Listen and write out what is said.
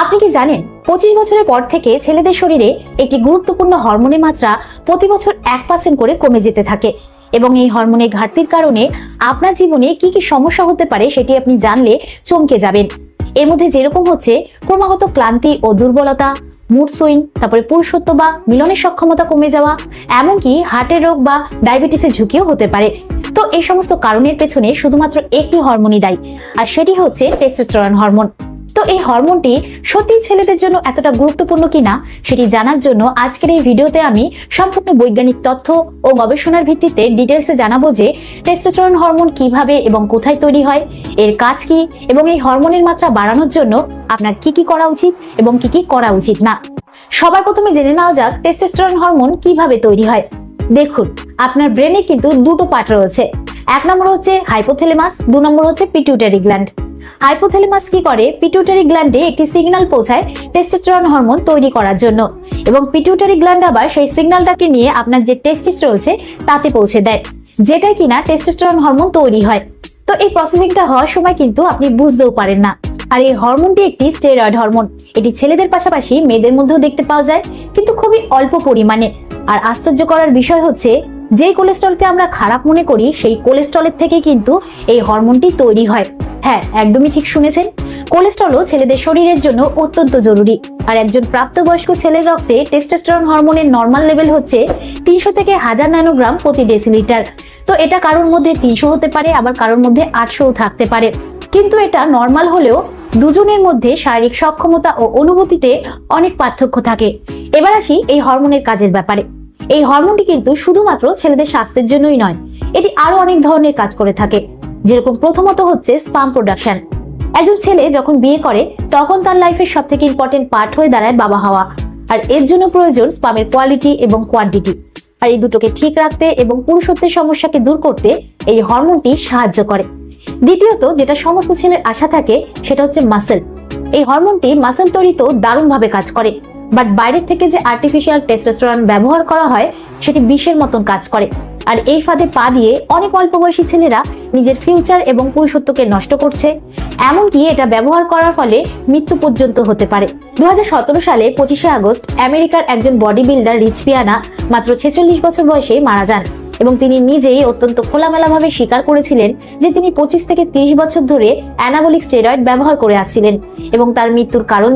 আপনি কি জানেন 25 বছরের পর থেকে ছেলেদের শরীরে একটি গুরুত্বপূর্ণ হরমোনের মাত্রা প্রতি বছর 1% করে কমে যেতে থাকে এবং এই হরমোনের ঘাটতির কারণে আপনার জীবনে কি কি সমস্যা হতে পারে সেটি আপনি জানলে চমকে যাবেন। এর মধ্যে যেরকম হচ্ছে ক্রমাগত ক্লান্তি ও দুর্বলতা, মুড সুইং, তারপরে পুরুষত্ব বা মিলনের সক্ষমতা কমে যাওয়া, এমনকি হার্টের রোগ বা ডায়াবেটিসের ঝুঁকিও হতে পারে। তো এই সমস্ত কারণের পেছনে শুধুমাত্র একটি হরমোনই দায়ী, আর সেটি হচ্ছে টেস্টোস্টেরন হরমোন। তো এই হরমোনটি সত্যি ছেলেদের জন্য এতটা গুরুত্বপূর্ণ কিনা সেটি জানার জন্য আজকের এই ভিডিওতে আমি সম্পূর্ণ বৈজ্ঞানিক তথ্য ও গবেষণার ভিত্তিতে ডিটেলসে জানাবো যে টেস্টোস্টেরন হরমোন কিভাবে এবং কোথায় তৈরি হয়, এর কাজ কি, এবং এই হরমোনের মাত্রা বাড়ানোর জন্য আপনার কি কি করা উচিত এবং কি কি করা উচিত না। সবার প্রথমে জেনে নেওয়া যাক টেস্টোস্টেরন হরমোন কিভাবে তৈরি হয়। দেখুন, আপনার ব্রেনে কিন্তু দুটো পার্ট রয়েছে। এক নম্বর হচ্ছে হাইপোথ্যালামাস, 2 নম্বর হচ্ছে পিটুইটারি গ্ল্যান্ড। হাইপোথ্যালামাস কি করে, পিটুইটারি গ্ল্যান্ডে একটি সিগন্যাল পৌঁছায় টেস্টোস্টেরন হরমোন তৈরি করার জন্য, এবং পিটুইটারি গ্ল্যান্ড আবার সেই সিগন্যালটাকে নিয়ে আপনার যে টেস্টিস রয়েছে তাতে পৌঁছে দেয়, যেটাই কিনা টেস্টোস্টেরন হরমোন তৈরি হয়। তো এই প্রসেসিংটা হওয়ার সময় কিন্তু আপনি বুঝতেও পারেন না। আর এই হরমোনটি একটি স্টেরয়েড হরমোন। এটি ছেলেদের পাশাপাশি মেয়েদের মধ্যেও দেখতে পাওয়া যায়, কিন্তু খুবই অল্প পরিমাণে। আর আশ্চর্য করার বিষয় হচ্ছে, যে কোলেস্ট্রলকে আমরা খারাপ মনে করি সেই কোলেস্ট্রলের থেকে কিন্তু এই হরমোনটি তৈরি হয়। হ্যাঁ, একদমই ঠিক শুনেছেন, কোলেস্ট্রলও ছেলেদের শরীরের জন্য অত্যন্ত জরুরি। আর একজন প্রাপ্তবয়স্ক ছেলের রক্তে টেস্টোস্টেরন হরমোনের নরমাল লেভেল হচ্ছে 300 থেকে 1000 ন্যানোগ্রাম প্রতি ডেসিলিটার। তো এটা কারোর মধ্যে 300 হতে পারে, আবার কারোর মধ্যে 800 থাকতে পারে। কিন্তু এটা নরমাল হলেও দুজনের মধ্যে শারীরিক সক্ষমতা ও অনুভূতিতে অনেক পার্থক্য থাকে। এবার আসি এই হরমোনের কাজের ব্যাপারে। এই হরমোনটি কিন্তু শুধুমাত্র ছেলেদের স্বাস্থ্যের জন্যই নয়, এটি আরো অনেক ধরনের কাজ করে থাকে। যেরকম প্রথমত হচ্ছে স্পার্ম প্রোডাকশন। একজন ছেলে যখন বিয়ে করে তখন তার লাইফের সব থেকে ইম্পর্টেন্ট পার্ট হয়ে দাঁড়ায় বাবা হওয়া। আর এর জন্য প্রয়োজন স্পার্মের কোয়ালিটি এবং কোয়ান্টিটি। আর এই দুটোকে ঠিক রাখতে এবং পুরুষত্বের সমস্যাকে দূর করতে এই হরমোনটি সাহায্য করে। দ্বিতীয়ত যেটা সমস্ত ছেলের আশা থাকে সেটা হচ্ছে মাসেল। এই হরমোনটি মাসেল তৈরিতেও দারুণভাবে কাজ করে, বাট বাইরের থেকে যে আর্টিফিশিয়াল টেস্টোস্টেরন ব্যবহার করা হয় সেটি বিষের মতন কাজ করে। আর এই ফাঁদে পা দিয়ে অনেক অল্প বয়সী ছেলেরা নিজের ফিউচার এবং পুরুষত্বকে নষ্ট করছে। এমনকি এটা ব্যবহার করার ফলে মৃত্যু পর্যন্ত হতে পারে। 2017 সালে 25শে আগস্ট আমেরিকার একজন বডি বিল্ডার রিচ পিয়ানা মাত্র 46 বছর বয়সে মারা যান, এবং তিনি নিজেই অত্যন্ত খোলামেলাভাবে স্বীকার করেছিলেন যে তিনি 25 থেকে 30 বছর ধরে অ্যানাবলিক স্টেরয়েড ব্যবহার করে আসছিলেন, এবং তার মৃত্যুর কারণ